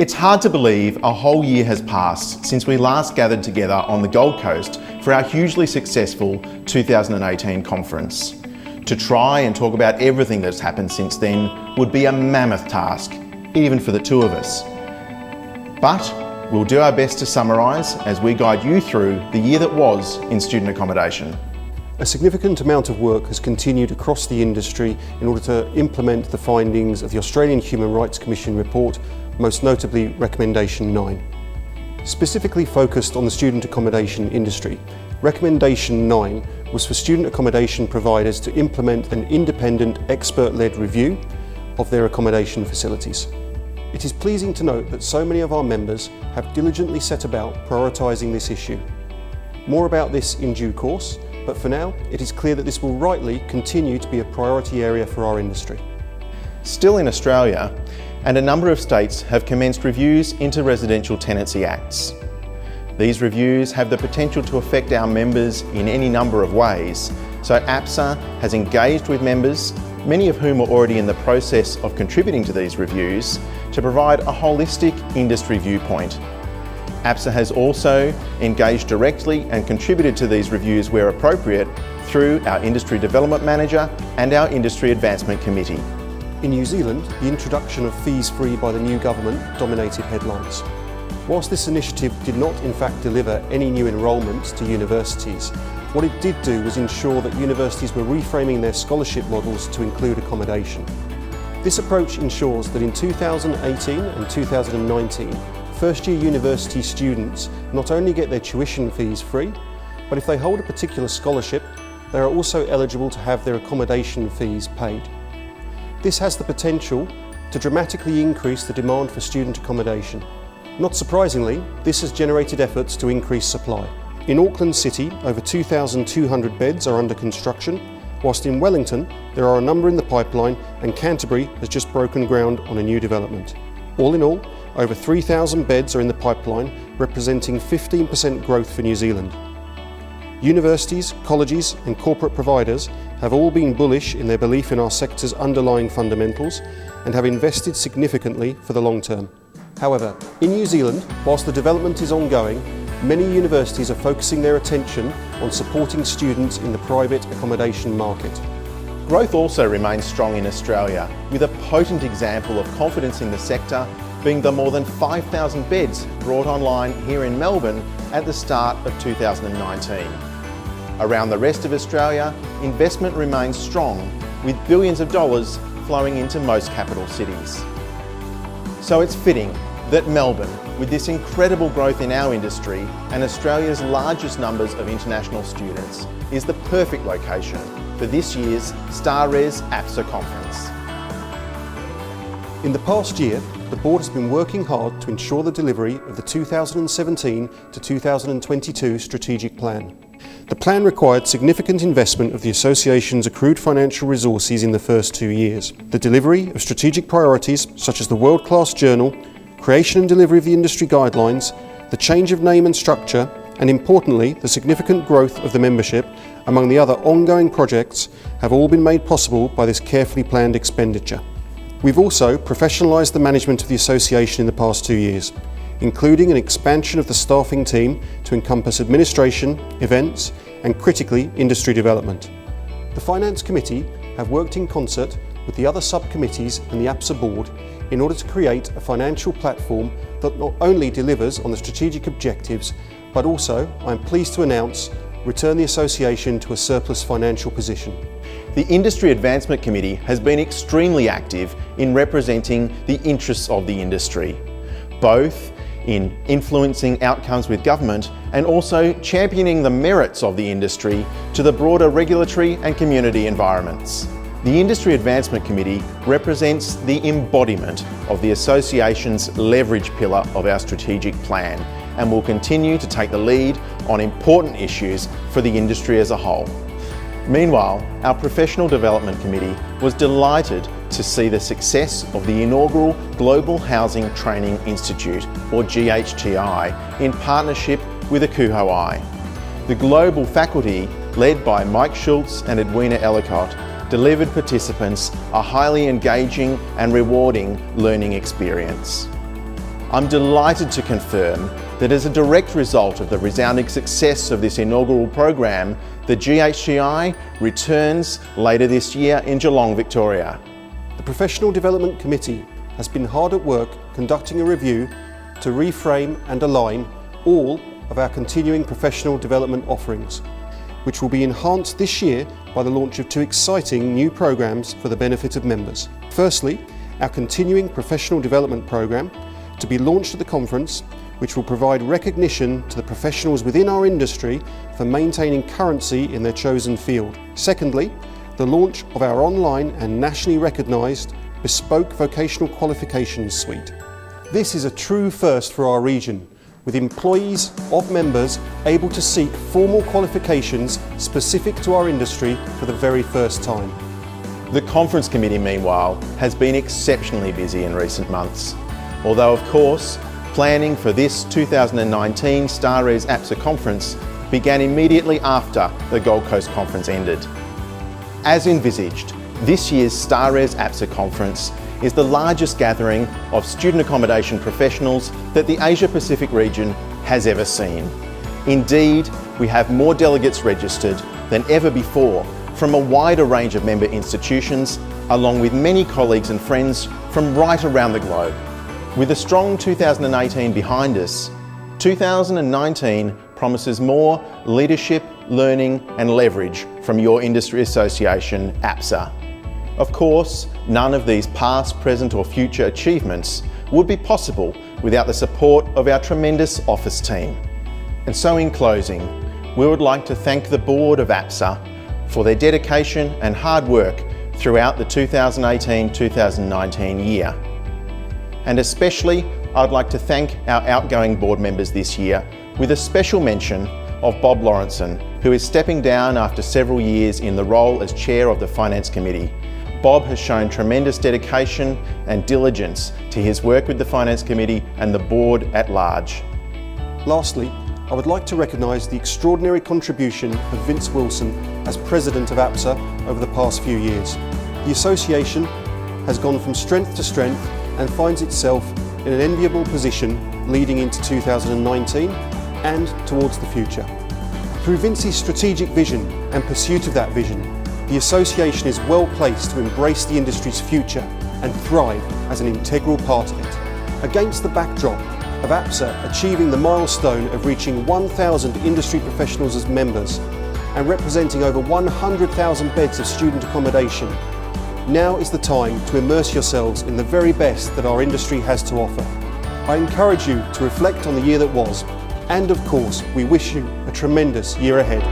It's hard to believe a whole year has passed since we last gathered together on the Gold Coast for our hugely successful 2018 conference. To try and talk about everything that's happened since then would be a mammoth task, even for the two of us. But we'll do our best to summarise as we guide you through the year that was in student accommodation. A significant amount of work has continued across the industry in order to implement the findings of the Australian Human Rights Commission report, most notably Recommendation 9. Specifically focused on the student accommodation industry, Recommendation 9 was for student accommodation providers to implement an independent, expert-led review of their accommodation facilities. It is pleasing to note that so many of our members have diligently set about prioritising this issue. More about this in due course, but for now, it is clear that this will rightly continue to be a priority area for our industry. Still in Australia, and a number of states have commenced reviews into residential tenancy acts. These reviews have the potential to affect our members in any number of ways, so APSAA has engaged with members, many of whom are already in the process of contributing to these reviews, to provide a holistic industry viewpoint. APSAA has also engaged directly and contributed to these reviews where appropriate through our Industry Development Manager and our Industry Advancement Committee. In New Zealand, the introduction of fees-free by the new government dominated headlines. Whilst this initiative did not in fact deliver any new enrolments to universities, what it did do was ensure that universities were reframing their scholarship models to include accommodation. This approach ensures that in 2018 and 2019, first-year university students not only get their tuition fees free, but if they hold a particular scholarship, they are also eligible to have their accommodation fees paid. This has the potential to dramatically increase the demand for student accommodation. Not surprisingly, this has generated efforts to increase supply. In Auckland City, over 2,200 beds are under construction, whilst in Wellington, there are a number in the pipeline, and Canterbury has just broken ground on a new development. All in all, over 3,000 beds are in the pipeline, representing 15% growth for New Zealand. Universities, colleges and corporate providers have all been bullish in their belief in our sector's underlying fundamentals and have invested significantly for the long term. However, in New Zealand, whilst the development is ongoing, many universities are focusing their attention on supporting students in the private accommodation market. Growth also remains strong in Australia, with a potent example of confidence in the sector being the more than 5,000 beds brought online here in Melbourne at the start of 2019. Around the rest of Australia, investment remains strong, with billions of dollars flowing into most capital cities. So it's fitting that Melbourne, with this incredible growth in our industry and Australia's largest numbers of international students, is the perfect location for this year's StarRes APSAA conference. In the past year, the Board has been working hard to ensure the delivery of the 2017 to 2022 strategic plan. The plan required significant investment of the Association's accrued financial resources in the first 2 years. The delivery of strategic priorities such as the world-class journal, creation and delivery of the industry guidelines, the change of name and structure, and importantly, the significant growth of the membership, among the other ongoing projects, have all been made possible by this carefully planned expenditure. We've also professionalised the management of the Association in the past 2 years, including an expansion of the staffing team to encompass administration, events, and critically, industry development. The Finance Committee have worked in concert with the other subcommittees and the APSAA Board in order to create a financial platform that not only delivers on the strategic objectives, but also, I'm pleased to announce, return the Association to a surplus financial position. The Industry Advancement Committee has been extremely active in representing the interests of the industry, both in influencing outcomes with government and also championing the merits of the industry to the broader regulatory and community environments. The Industry Advancement Committee represents the embodiment of the Association's leverage pillar of our strategic plan and will continue to take the lead on important issues for the industry as a whole. Meanwhile, our Professional Development Committee was delighted to see the success of the inaugural Global Housing Training Institute, or GHTI, in partnership with APSAA. The global faculty, led by Mike Schultz and Edwina Ellicott, delivered participants a highly engaging and rewarding learning experience. I'm delighted to confirm that as a direct result of the resounding success of this inaugural program, the GHCI returns later this year in Geelong, Victoria. The Professional Development Committee has been hard at work conducting a review to reframe and align all of our continuing professional development offerings, which will be enhanced this year by the launch of 2 exciting new programs for the benefit of members. Firstly, our continuing professional development program, to be launched at the conference, which will provide recognition to the professionals within our industry for maintaining currency in their chosen field. Secondly, the launch of our online and nationally recognised bespoke vocational qualifications suite. This is a true first for our region, with employees of members able to seek formal qualifications specific to our industry for the very first time. The Conference Committee, meanwhile, has been exceptionally busy in recent months. Although, of course, planning for this 2019 StarRes APSAA conference began immediately after the Gold Coast conference ended. As envisaged, this year's StarRes APSAA conference is the largest gathering of student accommodation professionals that the Asia Pacific region has ever seen. Indeed, we have more delegates registered than ever before from a wider range of member institutions, along with many colleagues and friends from right around the globe. With a strong 2018 behind us, 2019 promises more leadership, learning and leverage from your industry association, APSAA. Of course, none of these past, present or future achievements would be possible without the support of our tremendous office team. And so in closing, we would like to thank the board of APSAA for their dedication and hard work throughout the 2018-2019 year. And especially, I'd like to thank our outgoing board members this year, with a special mention of Bob Lawrenson, who is stepping down after several years in the role as chair of the Finance Committee. Bob has shown tremendous dedication and diligence to his work with the Finance Committee and the board at large. Lastly, I would like to recognise the extraordinary contribution of Vince Wilson as President of APSAA over the past few years. The association has gone from strength to strength and finds itself in an enviable position leading into 2019 and towards the future. Through Vince's strategic vision and pursuit of that vision, the association is well placed to embrace the industry's future and thrive as an integral part of it. Against the backdrop of APSAA achieving the milestone of reaching 1,000 industry professionals as members and representing over 100,000 beds of student accommodation, now is the time to immerse yourselves in the very best that our industry has to offer. I encourage you to reflect on the year that was, and of course, we wish you a tremendous year ahead.